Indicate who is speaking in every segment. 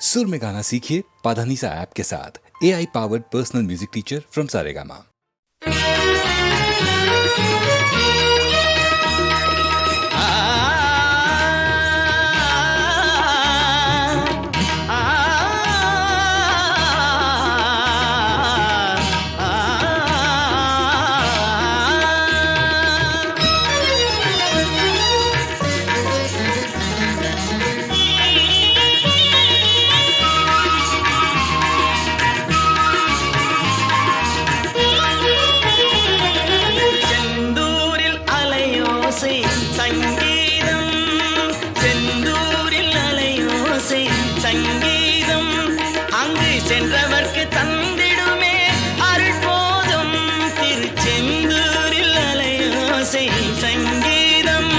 Speaker 1: सुर में गाना सीखिए पाधानीसा ऐप के साथ। AI powered personal music teacher from Saregama.
Speaker 2: சென்றவர்க்கு தந்திடுமே அருள் போதும் திருச்செந்தூரில் அலையோசை சங்கீதம்.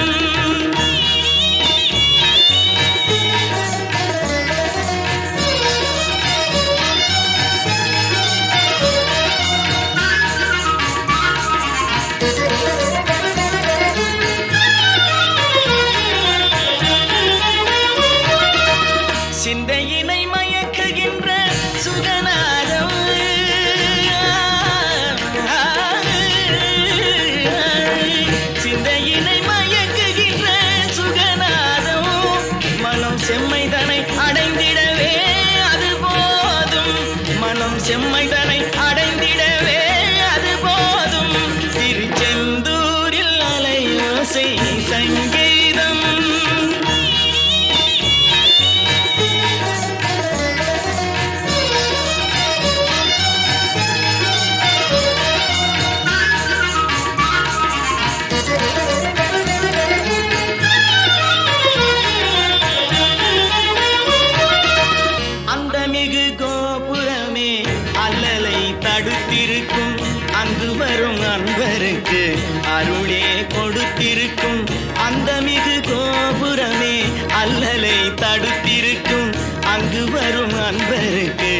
Speaker 2: சிந்தையினை மயக்குகின்ற சுகநாதம், சிந்தையினை மயக்குகின்ற சுகநாதம், மனம் செம்மைதனை அடைந்திடவே அது போதும், மனம் செம்மைதனை அடைந்திடவே அது போதும், திருச்செந்தூரில் அலையோசை சங்கீதம். தடுத்திருக்கும் அங்கு வரும் அன்பருக்கு அருளே கொடுத்திருக்கும், அந்த மிகு கோபுரமே அல்லலை தடுத்திருக்கும், அங்கு வரும் அன்பருக்கு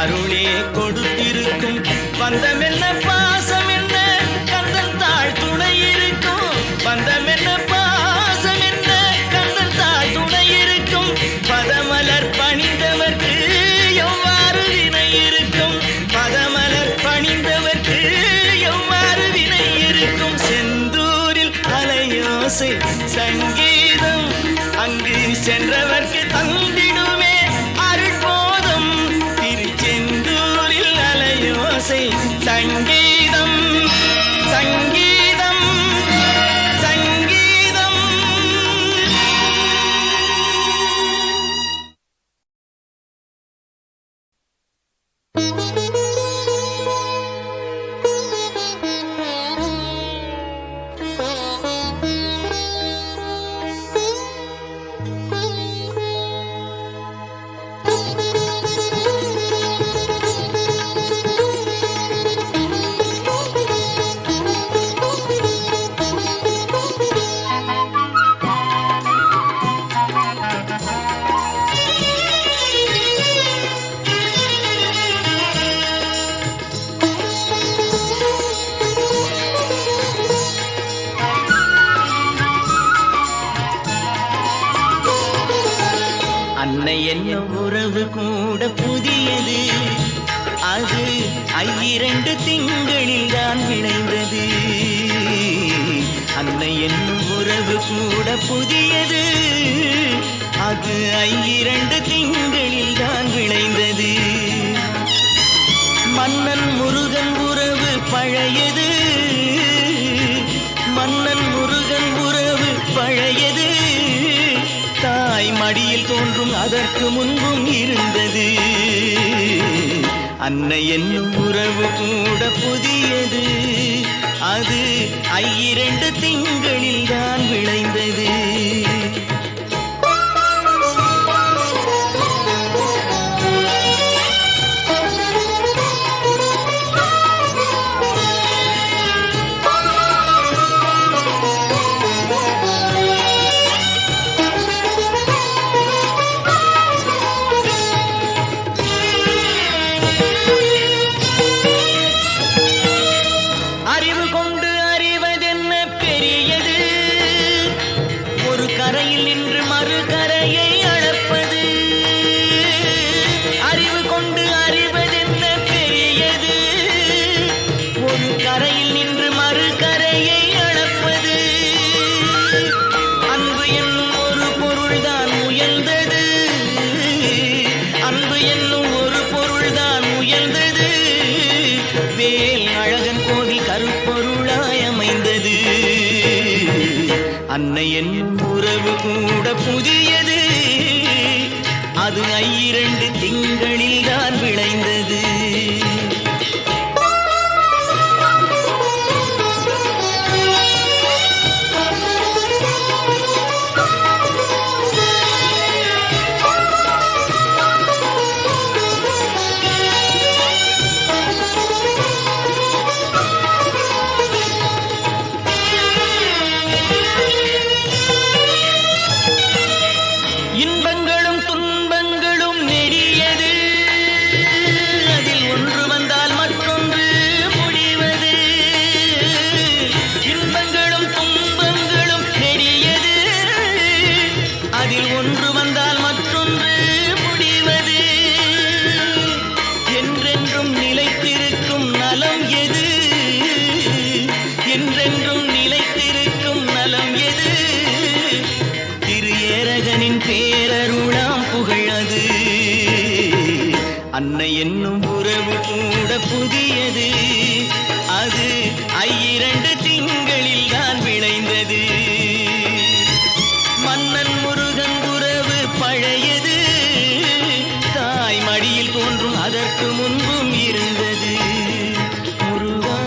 Speaker 2: அருளே கொடுத்திருக்கும். பந்தமென்ன பாசம் என்ன கந்தன் தாழ் துணை இருக்கும், பந்தமென்ன பாசம் என்ன கந்தன் தாழ் துணை இருக்கும், பதமலர் பணிந்தவர்க்கு எவ்வாறு வினை இருக்கும், பதமலர் பணிந்தவர்க்கு எவ்வாறு வினை இருக்கும். செந்தூரில் அலையோசை சங்கீதம், அங்கு சென்றவர்க்கு தந்திடுமே அருள் போதும், திருச்செந்தூரில் அலையோசை சங்கீதம் சங்கீதம் சங்கீதம். அன்னை என்ன உறவு கூட புதியது, அது 2 திங்களில் தான் விளைந்தது. அன்னை என்னும் உறவு கூட புதியது, அது 2 திங்களில் தான் விளைந்தது. மன்னன் முருகன் உறவு பழையது, மன்னன் முருகன் உறவு பழையது, தாய் மடியில் தோன்றும் அதற்கு முன்பும் இருந்தது. அன்னை என்னும் உறவு கூட புதியது, அது 2 திங்களில் தான் விளைந்தது. அறிவு கொண்டு அறிவதென்ன பெரியது, ஒரு கரையில் அது ஐயிரண்டு திங்களில் தான் விளைந்தது. இன்பங்களும் துன்பங்களும் நெடியது, அதில் ஒன்று வந்தால் மற்றொன்று முடிவது. இன்பங்களும் துன்பங்களும் நெடியது, அதில் ஒன்று வந்தால் மற்றொன்று முடிவது. என்றென்றும் நிலைத்திருக்கும் நலம் எது? என்றென்றும் நிலைத்திருக்கும் நலம் எது? திரு ஏரகனின் பேரருளாம் புகழது. அன்னை என்னும் உறவு கூட புதியது, அது ஐயிரண்டு திங்களில் தான் விளைந்தது. மன்னன் முருகன் உறவு பழையது, தாய் மடியில் தோன்றும் அதற்கு முன்பும் இருந்தது. முருகா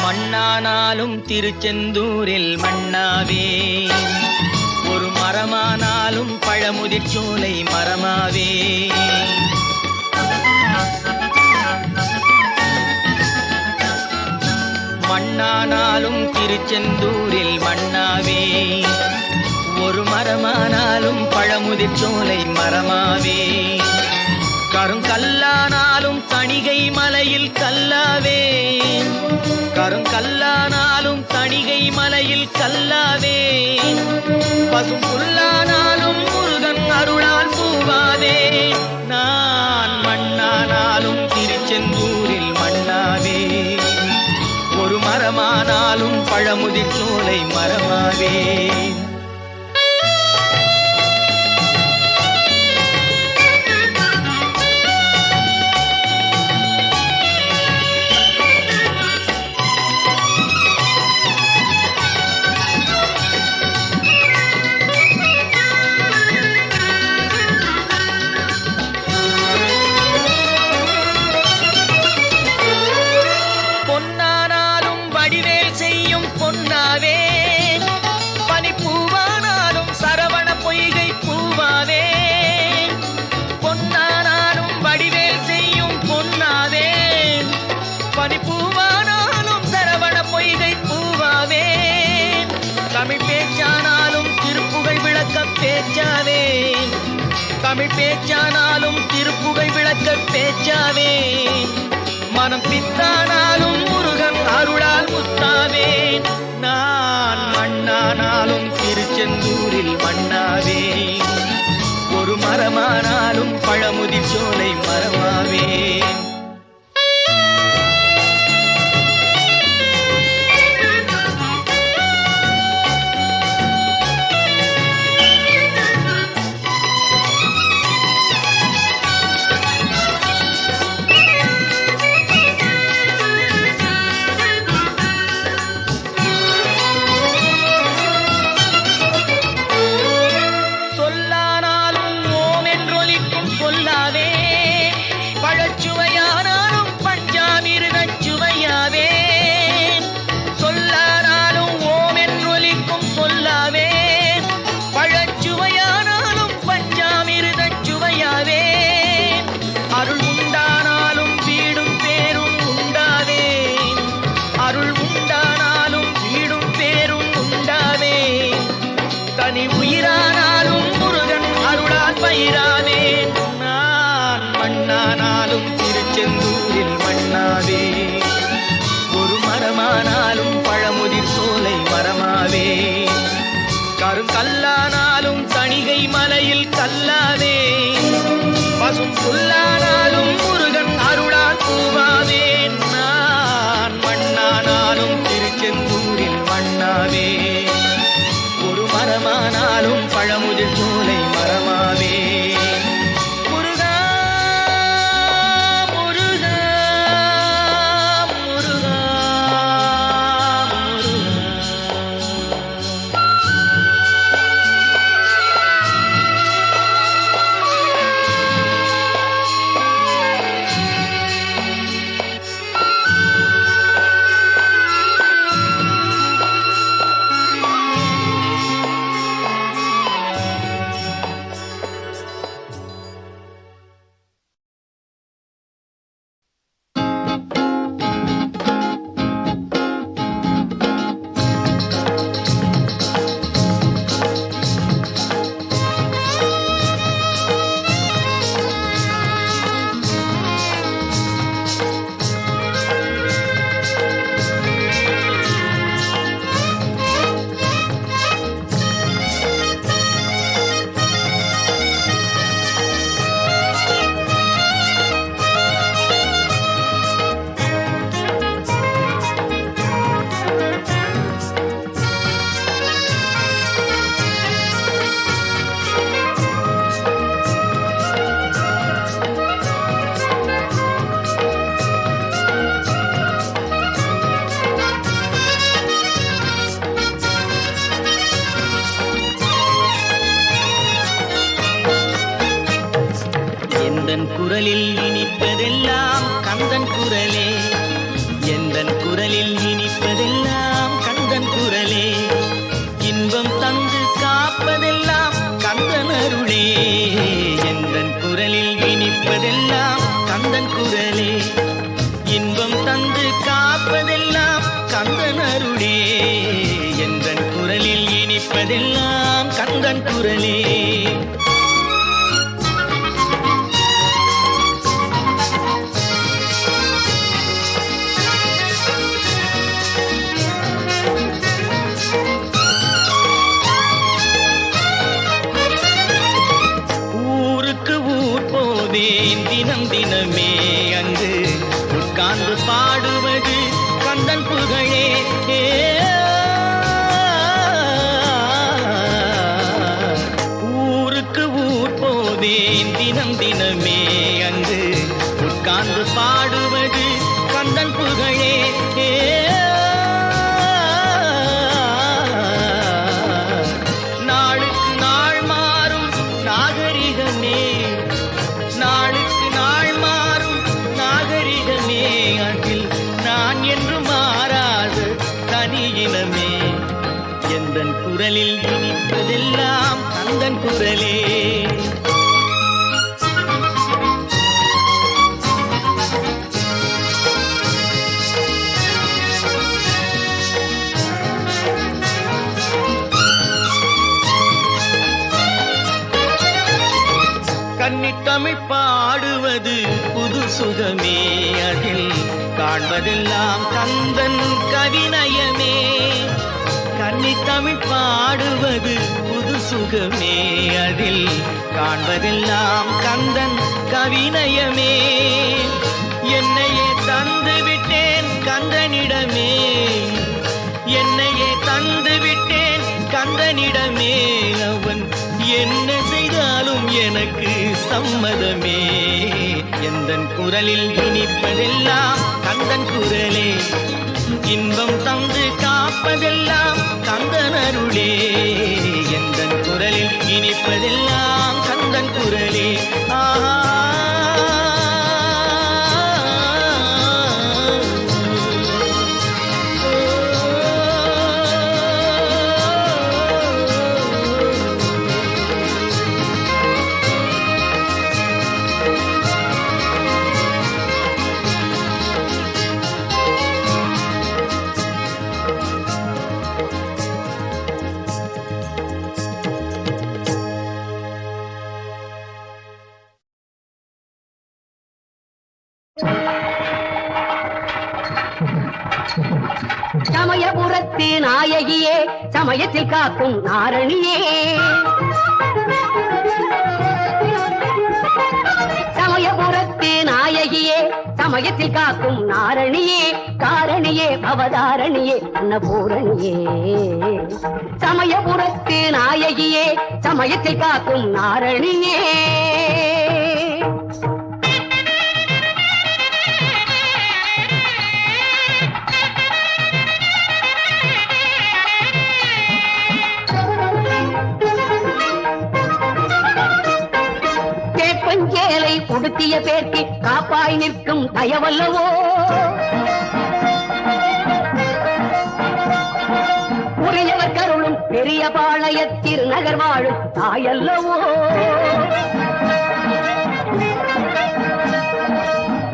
Speaker 2: மண்ணானாலும் திருச்செந்தூரில் மண்ணாவே, ஒரு மரமானாலும் பழமுதிர்ச்சோலை மரமாவே. மண்ணானாலும் திருச்செந்தூரில் மண்ணாவே, ஒரு மரமானாலும் பழமுதிர்ச்சோலை மரமாவே. கருங்கல்லானாலும் தணிகை மலையில் கல்லாவே, கருங்கல்லானாலும் தணிகை மலையில் கல்லாவே. பசும் புல்லானாலும் முருகன் அருளால் பூவாவே. நான் மண்ணானாலும் திருச்செந்தூரில் மண்ணாவே, ஒரு மரமானாலும் பழமுதிர்ச்சோலை மரமாவே. பொன்னானாலும் வடிவேல் செய்யும் பொன்னாவே, பனிப்பூவானாலும் சரவண பொய்கை பூவாவே. பொன்னானாலும் வடிவேல் செய்யும் பொன்னாவே, பனிப்பூவானாலும் சரவண பொய்கை பூவாவே. தமிழ் பேச்சானாலும் திருப்புகழ் விளக்க பேச்சாவே, தமிழ் பேச்சானாலும் திருப்புகழ் விளக்க பேச்சாவே. மனம் பித்தானாலும் முருகன் அருளால் முத்தாவே. நான் மண்ணானாலும் திருச்செந்தூரில் மண்ணாவே, ஒரு மரமானாலும் பழமுதிர்ச்சோலை மரமாவே. சொல்லானாலும் ஓம் என்றொலிக்கும் சொல்லாவே, பழச்சுவையா தனி உயிரானாலும் முருகன் அருளால் பயிராவேன். நான் மண்ணானாலும் திருச்செந்தூரில் மண்ணாவே, ஒரு மரமானாலும் பழமுதிர் சோலை மரமாவே, கருங்கல்லானாலும் தணிகை மலையில் கல்லாவே, பசும் புல்லானாலும் முருகன் அருளால் பூவாவேன். நான் மண்ணானாலும் திருச்செந்தூரில் மண்ணாவே, ஒரு மரமானாலும் பழமுதிர் சோலை மரமாவே. முருகா முருகா முருகா எந்தன் குரலில் இனிப்பதெல்லாம் கந்தன் குரலே, எந்தன் குரலில் இனிப்பதெல்லாம் கந்தன் குரலே, இன்பம் தந்து காப்பதெல்லாம் கந்தன் அருளே. எந்தன் குரலில் இனிப்பதெல்லாம் கந்தன் குரலே, இன்பம் தந்து காப்பதெல்லாம் கந்தன் அருளே. எந்தன் குரலில் இனிப்பதெல்லாம் கந்தன் குரலே. தினம் தினமே அங்கு உட்கார்ந்து பாடுவது கந்தன் புகழே. ஊருக்கு ஊர் போவேன் தினம் தினமே அங்கு உட்கார்ந்து பாடுவது கந்தன் புகழே. நாளுக்கு நாள் மாறும் நாகரிகமே, நாளுக்கு நாள் மாறும் நாகரிகமே, அதில் நான் என்று மாறாத தனியினமே. எந்தன் குரலில் இனிப்பதெல்லாம் கந்தன் குரலே. கன்னித்தமிழ் பாடுவது புது சுகமே, அதில் காண்பதெல்லாம் கந்தன் கவிநயமே. கன்னித்தமிழ் பாடுவது புது சுகமே, அதில் காண்பதெல்லாம் கந்தன் கவிநயமே. என்னையே தந்து விட்டேன் கந்தனிடமே, என்னையே தந்து விட்டேன் கந்தனிடமே. அவன் என்ன செய்தாலும் எனக்கு சம்மதமே. எந்தன் குரலில் இனிப்பதெல்லாம் கந்தன் குரலே, இன்பம் தந்து காப்பதெல்லாம் கந்தன் அருளே. எந்தன் குரலில் இனிப்பதெல்லாம் கந்தன் குரலே. ஆஹா
Speaker 3: சமயபுரத்து நாயகியே சமயத்தில் காக்கும் நாரணியே சமயபுரத்து நாயகியே சமயத்தில் காக்கும் நாரணியே காரணியே அவதாரணியே அன்னபூரணியே சமயபுரத்து நாயகியே சமயத்தில் காக்கும் நாரணியே கேப்பஞ்சேலை உடுத்திய பேர்க்கு காப்பாய் நிற்கும் தயவல்லவோ உரியவர் கருளும் பெரிய பாளைய திருநகர் வாழும் தாயல்லவோ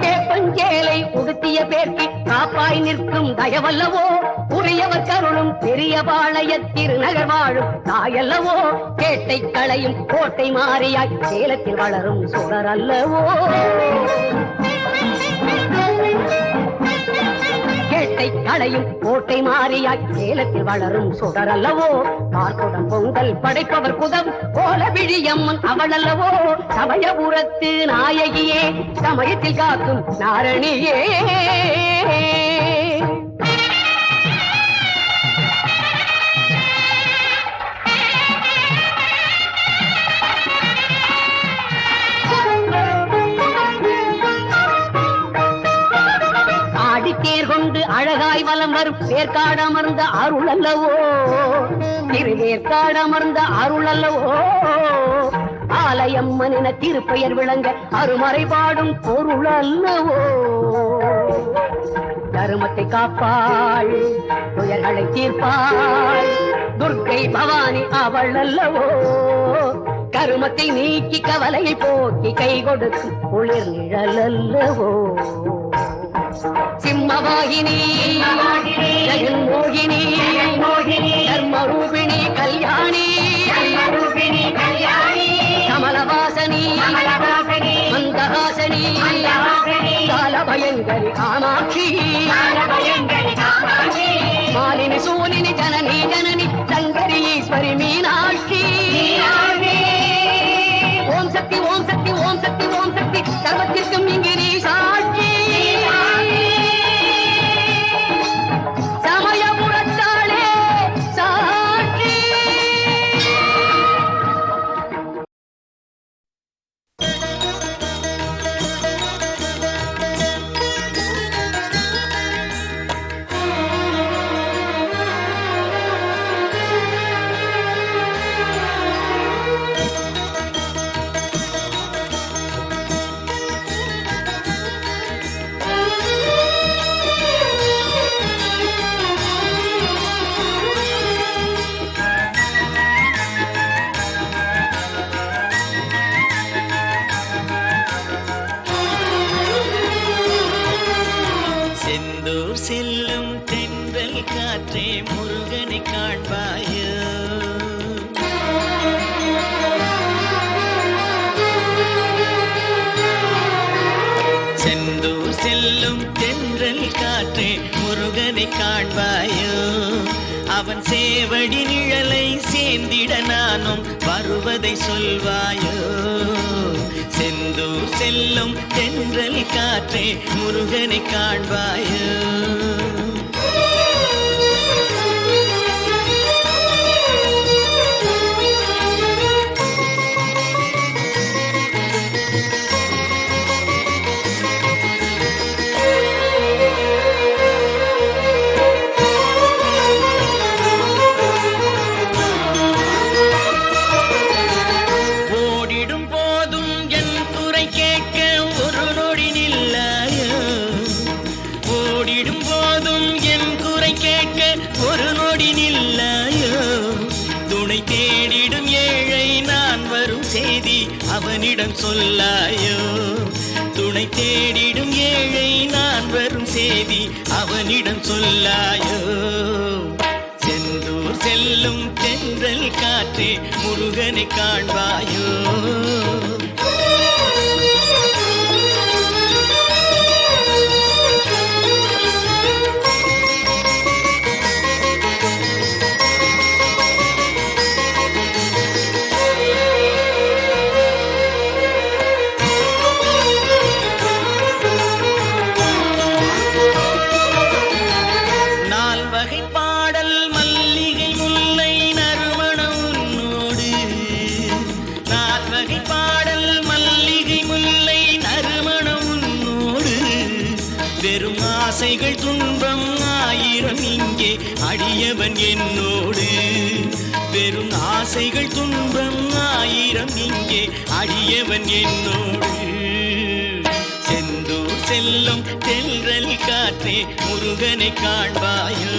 Speaker 3: கேப்பஞ்சேலை உடுத்திய பேர்க்கு காப்பாய் நிற்கும் தயவல்லவோ உரியவர் கருளும் பெரிய பாளைய திருநகர் வாழும் தாயல்லவோ கேட்டை களையும் கோட்டை மாறியாய் சேலத்தில் வளரும் சுடர் அல்லவோ கேட்டை களையும் கோட்டை மாறியாய் சேலத்தில் வளரும் சுடர் அல்லவோ பார்க்குடன் பொங்கல் படைப்பவர் குதம் கோல விழியம்மன் அவள் அல்லவோ சமயபுரத்து நாயகியே சமயத்தில் காக்கும் நாரணியே தேர் கொண்டு அழகாய் வலம் வரும் வேர்க்காடமர்ந்த அருள் அல்லவோ திருவேற்காடமர்ந்த அருள் அல்லவோ ஆலயம்மனின திருப்பெயர் விளங்க அருமறை பாடும் பொருள் அல்லவோ தருமத்தை காப்பாள் துயர்களை தீர்ப்பாள் துர்க்கை பவானி அவள் அல்லவோ கருமத்தை நீக்கி கவலையை போக்கி கை கொடுக்கும் குளிர் நிழல் அல்லவோ சிம்மவாகினி ஜெகன்மோகினி தர்மரூபிணி கல்யாணி கமலவாசனி மந்தஹாசனி காலபயங்கரி காமாட்சி மாலினி சூலினி ஜனனி ஜனனி சங்கரி ஈஸ்வரி மீனாட்சி ஓம் சக்தி ஓம் சக்தி ஓம் சக்தி ஓம் சக்தி சர்வத்திற்கும் இங்கு நீ சாட்சி
Speaker 2: செல்லும் தென்றல் காற்றே முருகனை காண்பாயோ செந்தூர் செல்லும் தென்றல் காற்றே முருகனை காண்பாயோ அவன் சேவடி நிழலை சேர்ந்திட நானும் வருவதை சொல்வாயோ செந்தூர் செல்லும் தென்றல் காற்றே முருகனை காண்பாயோ அவனிடம் சொல்லாயோ துணை தேடிடும் ஏழை நான் வரும் செய்தி அவனிடம் சொல்லாயோ செந்தூர் செல்லும் தென்றல் காற்றே முருகனை காண்பாயோ ஆசைகள் துன்பம் ஆயிரம் இங்கே அடியவன் என்னோடு. வெறும் ஆசைகள் துன்பம் ஆயிரம் இங்கே அடியவன் என்னோடு. செந்தூர் செல்லும் தென்றல் காற்றே முருகனை காண்பாயோ.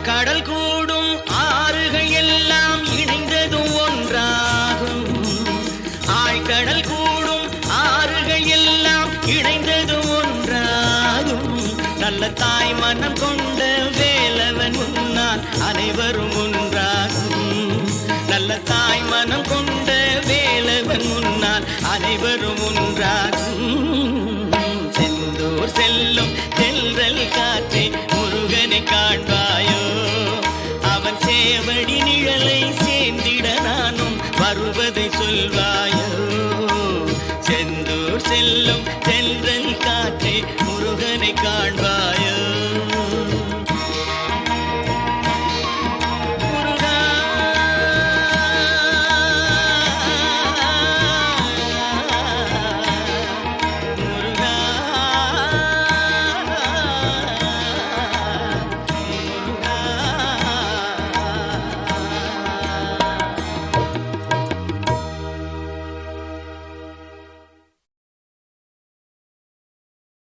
Speaker 2: கடல் கூடும் ஆறுகள் எல்லாம் இணைந்ததும் ஒன்றாகும். ஆழ்கடல் கூடும் ஆறுகள் எல்லாம் இணைந்ததும் ஒன்றாகும். நல்ல தாய் மனம் கொண்ட வேலவன் முன்னால் அனைவரும் ஒன்றாகும். நல்ல தாய் மனம் கொண்ட வேலவன் முன்னால் அனைவரும் ஒன்றாகும். செந்தூர் செல்லும் தென்றல் காற்றே முருகனை காண்பாயோ. அவன் சேவடி நிழலை சேர்ந்திட நானும் வருவதை சொல்வாயோ. செந்தூர் செல்லும் தென்றல் காற்றே முருகனை காண்பாயோ.